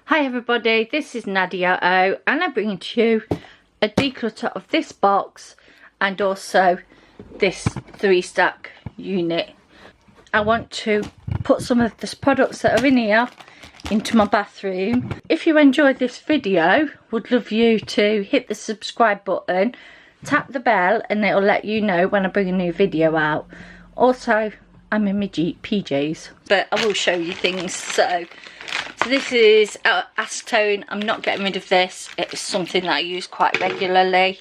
Hi everybody, this is Nadia and I'm bringing to you a declutter of this box and also this 3-stack unit. I want to put some of the products that are in here into my bathroom. If you enjoyed this video, would love you to hit the subscribe button, tap the bell and it'll let you know when I bring a new video out. Also, I'm in my PJs, but I will show you things. So this is acetone. I'm not getting rid of this. It's something that I use quite regularly.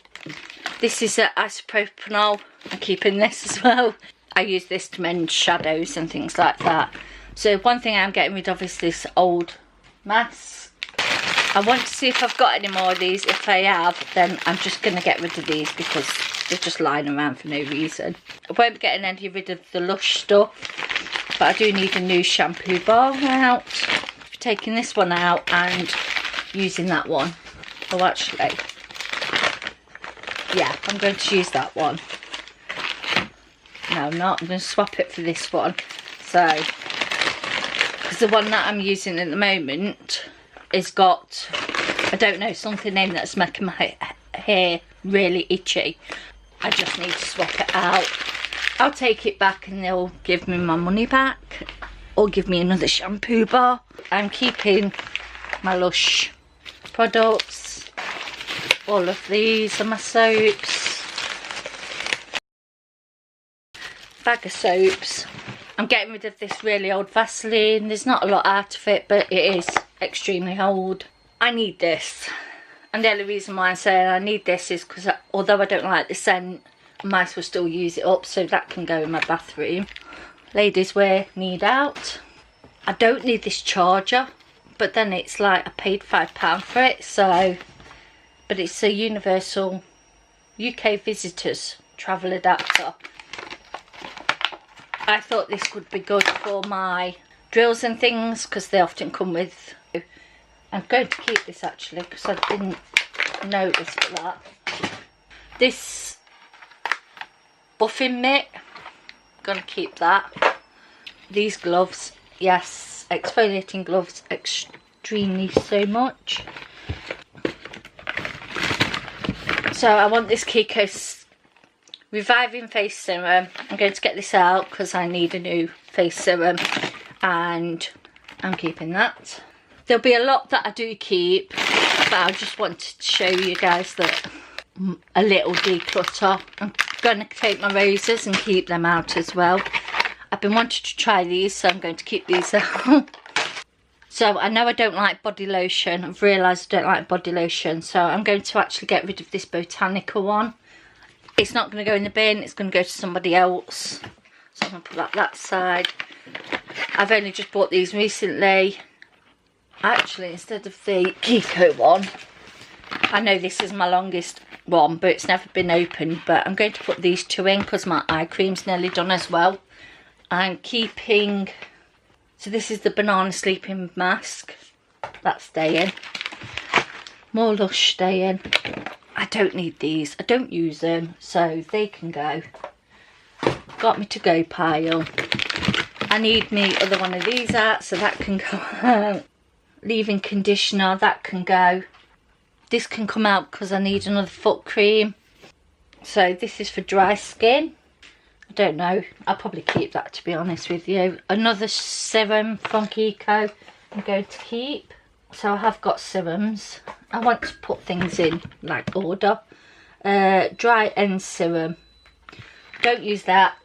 This is isopropanol. I'm keeping this as well. I use this to mend shadows and things like that. So one thing I'm getting rid of is this old mask. I want to see if I've got any more of these. If I have, then I'm just going to get rid of these because they're just lying around for no reason. I won't be getting any rid of the Lush stuff, but I do need a new shampoo bar out. Taking this one out and using that one. Oh, actually, yeah, I'm going to use that one. No, I'm not. I'm going to swap it for this one. So, because the one that I'm using at the moment has got, I don't know, something in that's making my hair really itchy. I just need to swap it out. I'll take it back and they'll give me my money back or give me another shampoo bar. I'm keeping my Lush products. All of these are my soaps. Bag of soaps. I'm getting rid of this really old Vaseline. There's not a lot out of it, but it is extremely old. I need this. And the only reason why I'm saying I need this is because although I don't like the scent, I might as well still use it up, so that can go in my bathroom. Ladies wear need out. I don't need this charger, but then it's like I paid £5 for it, so, but it's a universal UK visitors travel adapter. I thought this would be good for my drills and things because they often come with. I'm going to keep this actually because I didn't notice for that. This buffing mitt, I'm going to keep that. These gloves, yes, exfoliating gloves, extremely so much. So I want this Kiko's Reviving Face Serum. I'm going to get this out because I need a new face serum and I'm keeping that. There'll be a lot that I do keep, but I just wanted to show you guys that a little declutter. I'm going to take my roses and keep them out as well. I've been wanting to try these, so I'm going to keep these out. So I know I don't like body lotion. I've realised I don't like body lotion, so I'm going to actually get rid of this Botanical one. It's not going to go in the bin, it's going to go to somebody else. So I'm going to put that side. I've only just bought these recently. Actually, instead of the Kiko one, I know this is my longest one, but it's never been opened. But I'm going to put these two in because my eye cream's nearly done as well. I'm keeping, so this is the banana sleeping mask. That's staying. More Lush staying. I don't need these. I don't use them, so they can go. Got me to go pile. I need me other one of these out, so that can go out. Leave-in conditioner, that can go. This can come out because I need another foot cream. So this is for dry skin. I don't know, I'll probably keep that, to be honest with you. Another serum from Kiko I'm going to keep. So I have got serums. I want to put things in like order. Dry end serum. Don't use that.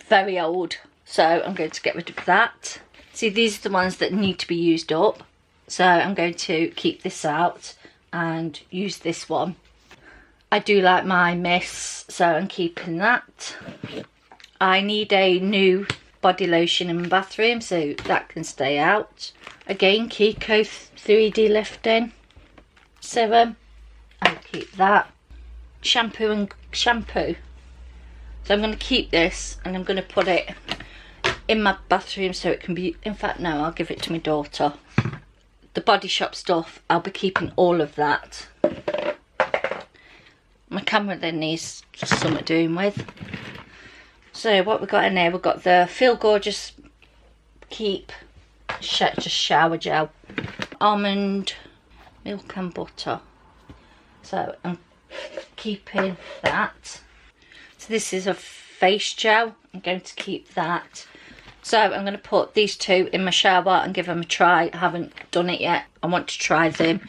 Very old. So I'm going to get rid of that. See, these are the ones that need to be used up. So I'm going to keep this out and use this one. I do like my mist, so I'm keeping that. I need a new body lotion in my bathroom, so that can stay out. Again, Kiko 3D lifting serum. I'll keep that. Shampoo and shampoo. So I'm going to keep this and I'm going to put it in my bathroom so it can be, in fact no, I'll give it to my daughter. The Body Shop stuff, I'll be keeping all of that. My camera then needs something doing with. So what we've got in there, we've got the Feel Gorgeous Keep just shower gel. Almond milk and butter. So I'm keeping that. So this is a face gel. I'm going to keep that. So I'm going to put these two in my shower and give them a try. I haven't done it yet. I want to try them.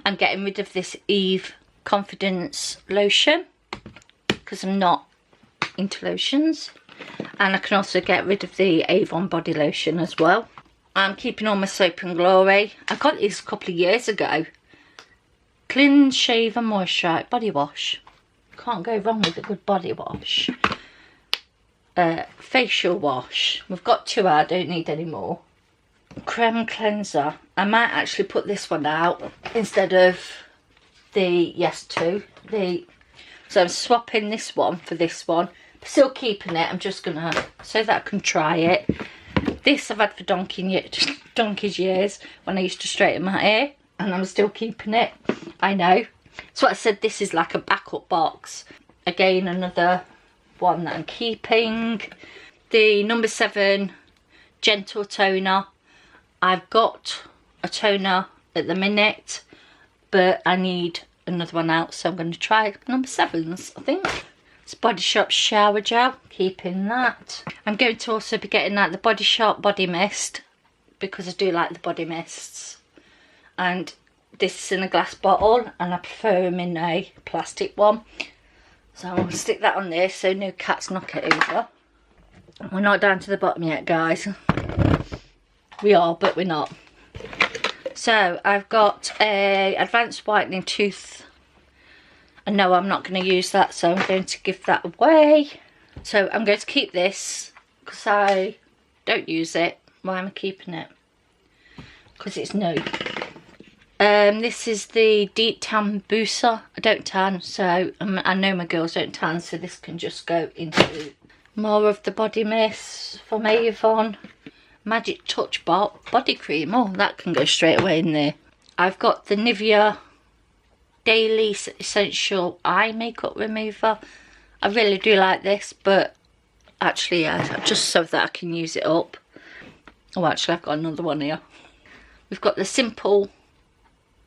I'm getting rid of this Eve Confidence lotion because I'm not into lotions. And I can also get rid of the Avon body lotion as well. I'm keeping all my Soap and Glory. I got these a couple of years ago. Cleanse, Shave and Moisturize body wash. Can't go wrong with a good body wash. Facial wash. We've got 2 I don't need any more. Creme cleanser. I might actually put this one out instead of the Yes To. So I'm swapping this one for this one. Still keeping it. I'm just gonna, so that I can try it. This I've had for donkey's years when I used to straighten my hair, and I'm still keeping it. I know. So I said this is like a backup box. Again, another one that I'm keeping. The number 7 gentle toner. I've got a toner at the minute, but I need another one out, so I'm going to try number 7's, I think. It's Body Shop shower gel, keeping that. I'm going to also be getting like the Body Shop body mist, because I do like the body mists. And this is in a glass bottle, and I prefer them in a plastic one. So I'm going to stick that on there so no cats knock it over. We're not down to the bottom yet, guys. We are, but we're not. So I've got a advanced whitening tooth. And no, I'm not going to use that, so I'm going to give that away. So I'm going to keep this because I don't use it. Why am I keeping it? Because it's new. This is the Deep Tan Booster. I don't tan, so I know my girls don't tan, so this can just go into more of the body mist from Avon. Magic Touch body cream. Oh, that can go straight away in there. I've got the Nivea Daily Essential Eye Makeup Remover. I really do like this, but actually, just so that I can use it up. Oh, actually, I've got another one here. We've got the Simple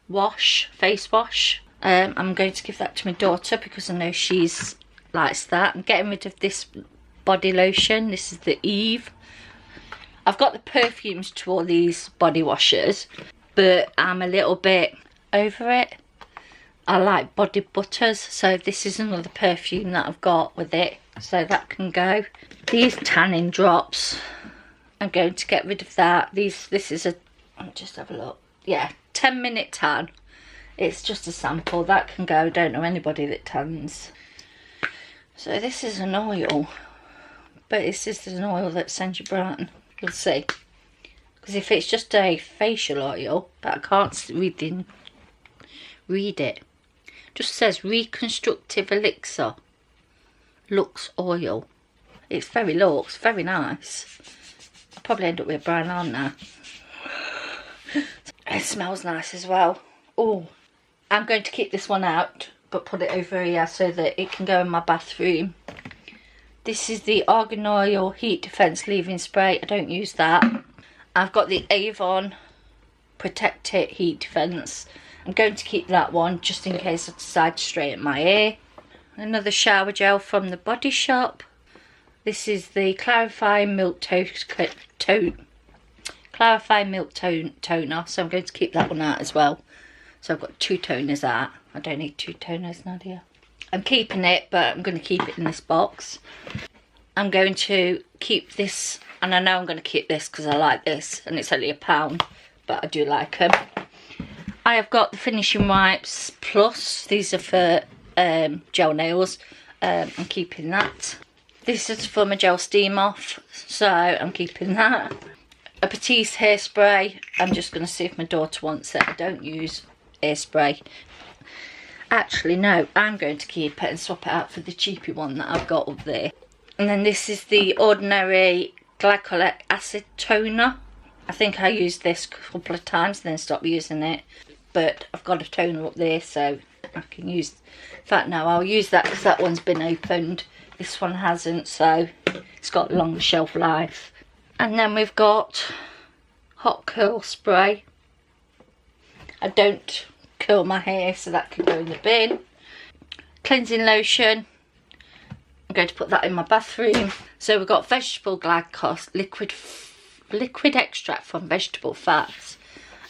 Wash, face wash. I'm going to give that to my daughter because I know she's likes that. I'm getting rid of this body lotion. This is the Eve. I've got the perfumes to all these body washes, but I'm a little bit over it. I like body butters, so this is another perfume that I've got with it, so that can go. These tanning drops, I'm going to get rid of that. This is a, I'll just have a look. Yeah, 10-minute tan. It's just a sample. That can go. I don't know anybody that tans. So this is an oil, but it's just an oil that sends you brighten. We'll see. Because if it's just a facial oil, but I can't read it. Just says Reconstructive Elixir Lux Oil. It's very luxe, very nice. I'll probably end up with a brown arm now. It smells nice as well. Oh, I'm going to keep this one out, but put it over here so that it can go in my bathroom. This is the Argan Oil Heat Defence Leave-In Spray. I don't use that. I've got the Avon Protect It Heat Defence. I'm going to keep that one just in case I decide to straighten my hair. Another shower gel from the Body Shop. This is the Clarifying Milk Toner, so I'm going to keep that one out as well. So I've got 2 toners out. I don't need 2 toners, Nadia. I'm keeping it, but I'm going to keep it in this box. I'm going to keep this, and I know I'm going to keep this because I like this, and it's only £1, but I do like them. I have got the Finishing Wipes Plus. These are for gel nails. I'm keeping that. This is for my gel steam off, so I'm keeping that. A Batiste hairspray. I'm just going to see if my daughter wants it. I don't use hairspray. Actually, no, I'm going to keep it and swap it out for the cheapy one that I've got up there. And then this is the Ordinary Glycolic Acid Toner. I think I used this a couple of times and then stopped using it. But I've got a toner up there, so I can use... In fact, no, I'll use that because that one's been opened. This one hasn't, so it's got long shelf life. And then we've got hot curl spray. I don't curl my hair, so that can go in the bin. Cleansing lotion. I'm going to put that in my bathroom. So we've got vegetable glycol, liquid extract from vegetable fats.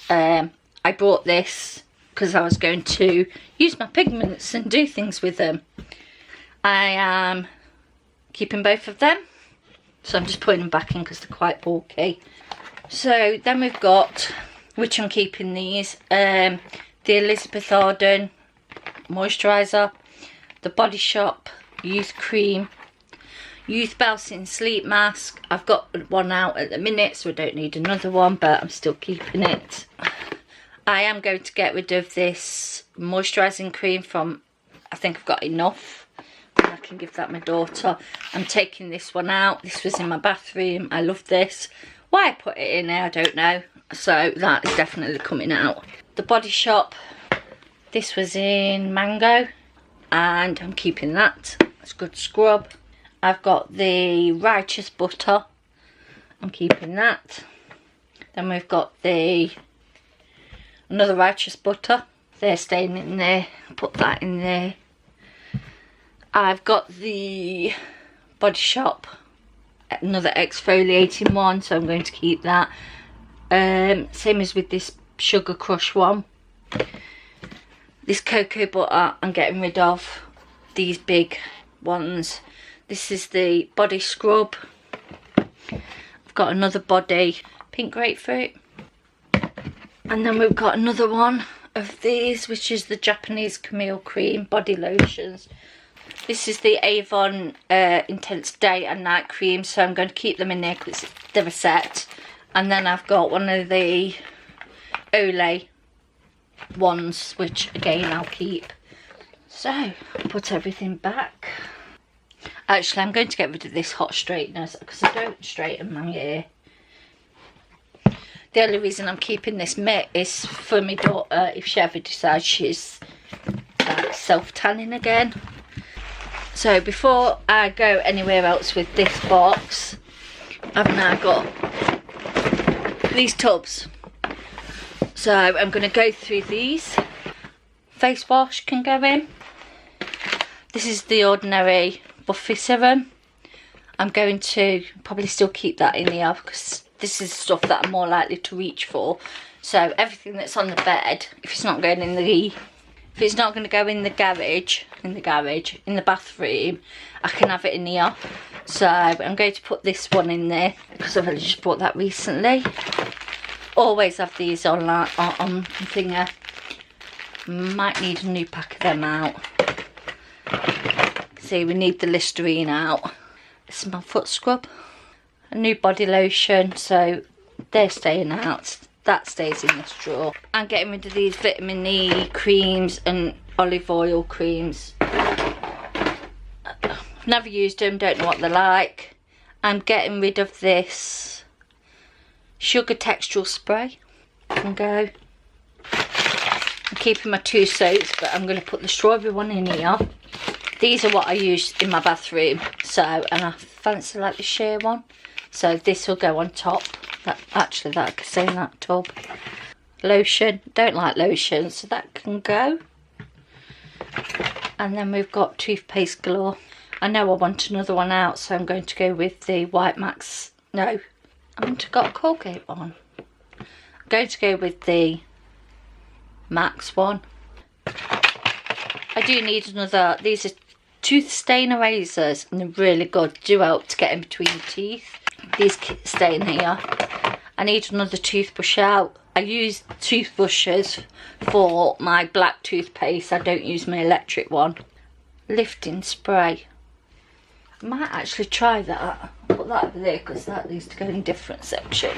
I bought this because I was going to use my pigments and do things with them. I am keeping both of them, so I'm just putting them back in because they're quite bulky. So then we've got, which I'm keeping these, the Elizabeth Arden moisturiser, the Body Shop Youth Cream, Youth Bouncing Sleep Mask. I've got one out at the minute, so I don't need another one, but I'm still keeping it. I am going to get rid of this moisturising cream from, I think I've got enough. I can give that my daughter. I'm taking this one out. This was in my bathroom. I love this. Why I put it in there, I don't know. So that is definitely coming out. The Body Shop, this was in Mango, and I'm keeping that. It's a good scrub. I've got the Righteous Butter. I'm keeping that. Then we've got another Righteous Butter. They're staying in there. Put that in there. I've got the Body Shop, another exfoliating one, so I'm going to keep that. Same as with this Sugar Crush one. This cocoa butter I'm getting rid of. These big ones. This is the body scrub. I've got another body pink grapefruit. And then we've got another one of these, which is the Japanese Camille Cream body lotions. This is the Avon Intense Day and Night Cream, so I'm going to keep them in there because they're a set. And then I've got one of the Olay ones, which again I'll keep. So, put everything back. Actually, I'm going to get rid of this hot straightener because I don't straighten my hair. The only reason I'm keeping this mitt is for my daughter if she ever decides she's self-tanning again. So before I go anywhere else with this box, I've now got these tubs. So I'm going to go through these. Face wash can go in. This is the ordinary Buffy serum. I'm going to probably still keep that in here because this is stuff that I'm more likely to reach for. So everything that's on the bed, if it's not going in the, if it's not going to go in the garage, in the bathroom, I can have it in here. So I'm going to put this one in there because I've only just bought that recently. Always have these on thinger. Might need a new pack of them out. See, we need the Listerine out. This is my foot scrub. A new body lotion, so they're staying out. That stays in this drawer. I'm getting rid of these vitamin E creams and olive oil creams. Never used them, don't know what they're like. I'm getting rid of this sugar textural spray. Can go. I'm keeping my 2 soaps, but I'm going to put the strawberry one in here. These are what I use in my bathroom, so, and I fancy like the sheer one, so this will go on top. That I could say in that tub. Lotion, don't like lotion, so that can go. And then we've got toothpaste galore. I know I want another one out, so I'm going to go with the White Max. No, I haven't got Colgate one. I'm going to go with the Max one. I do need another. These are tooth stain erasers, and they're really good. Do help to get in between your teeth. These stay in here. I need another toothbrush out. I use toothbrushes for my black toothpaste. I don't use my electric one. Lifting spray. I might actually try that. I'll put that over there because that needs to go in a different section.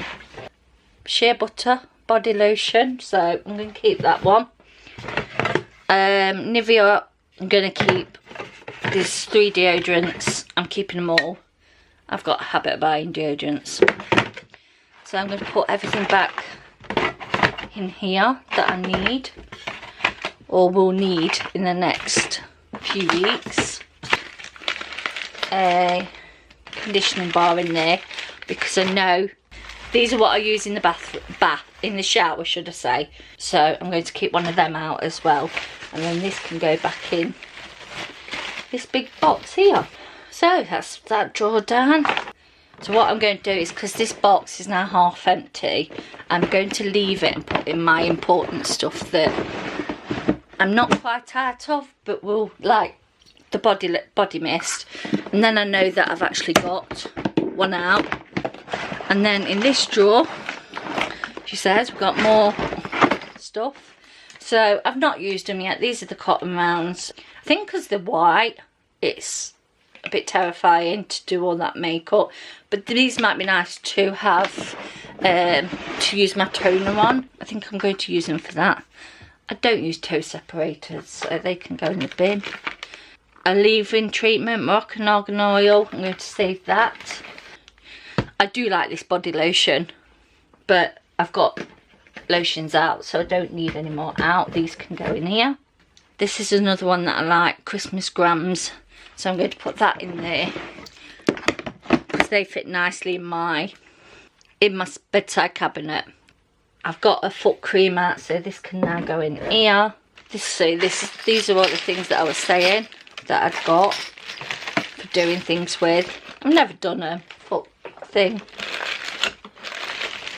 Shea butter body lotion, so I'm going to keep that one. Nivea, I'm going to keep these 3 deodorants. I'm keeping them all. I've got a habit of buying deodorants. So I'm going to put everything back in here that I need or will need in the next few weeks. A conditioning bar in there because I know These are what I use in the in the shower, should I say. So I'm going to keep one of them out as well. And then this can go back in this big box here. So that's that drawer done. So what I'm going to do is, because this box is now half empty, I'm going to leave it and put in my important stuff that I'm not quite out of, but will, like the body mist. And then I know that I've actually got one out. And then in this drawer, she says, we've got more stuff. So I've not used them yet. These are the cotton rounds. I think because they're white, it's a bit terrifying to do all that makeup. But these might be nice to have, to use my toner on. I think I'm going to use them for that. I don't use toe separators, so they can go in the bin. A leave-in treatment, Moroccan argan oil. I'm going to save that. I do like this body lotion, but I've got lotions out, so I don't need any more out. These can go in here. This is another one that I like, Christmas grams. So I'm going to put that in there because they fit nicely in my bedside cabinet. I've got a foot cream out, so this can now go in here. These are all the things that I was saying that I've got for doing things with. I've never done a foot thing.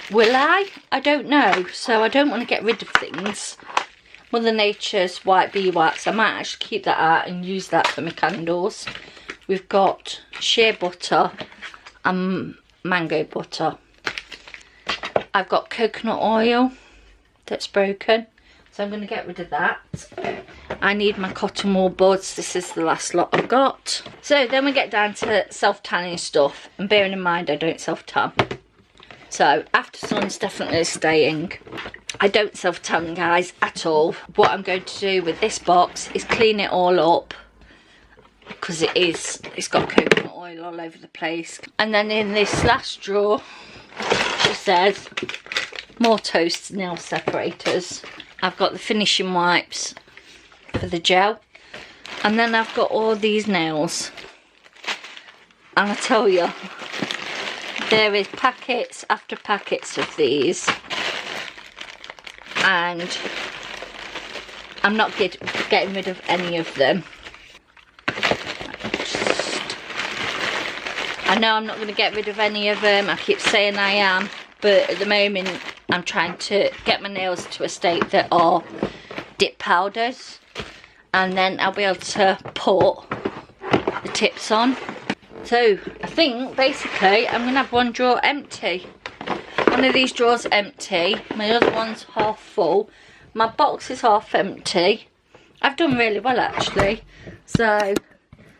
Will I? I don't know. So I don't want to get rid of things. Mother Nature's white beeswax. I might actually keep that out and use that for my candles. We've got shea butter and mango butter. I've got coconut oil that's broken, so I'm going to get rid of that. I need my cotton wool buds. This is the last lot I've got. So then we get down to self-tanning stuff, and bearing in mind I don't self-tan. So after sun's definitely staying. I don't self-tan, guys, at all. What I'm going to do with this box is clean it all up, because it's got coconut oil all over the place. And then in this last drawer, she says, more toast nail separators. I've got the finishing wipes for the gel. And then I've got all these nails. And I tell you, there is packets after packets of these. And I'm not getting rid of any of them. I know I'm not going to get rid of any of them. I keep saying I am, but at the moment I'm trying to get my nails to a state that are dip powders, and then I'll be able to put the tips on. So I think basically I'm going to have one drawer empty. One of these drawers empty, my other one's half full, my box is half empty. I've done really well actually. So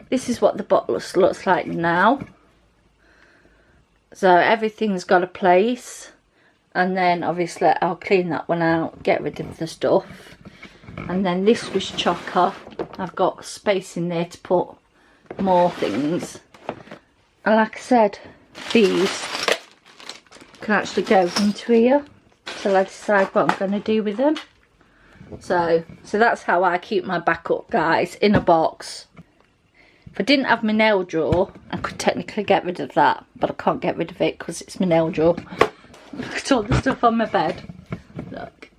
this is what the box looks like now. So everything's got a place, and then obviously I'll clean that one out, get rid of the stuff. And then this was chocker. I've got space in there to put more things. And like I said, these can actually go into here till I decide what I'm going to do with them. So that's how I keep my backup, guys, in a box. If I didn't have my nail drawer, I could technically get rid of that, but I can't get rid of it because it's my nail drawer. Look at all the stuff on my bed. Look,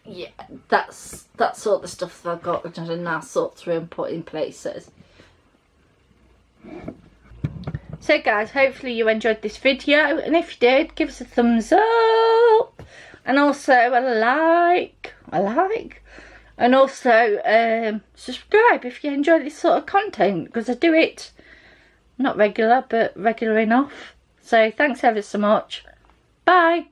yeah, that's all the stuff that I've got that I now sort through and put in places. So guys, hopefully you enjoyed this video, and if you did, give us a thumbs up, and also a like, and also subscribe if you enjoy this sort of content, because I do it not regular but regular enough. So thanks ever so much. Bye.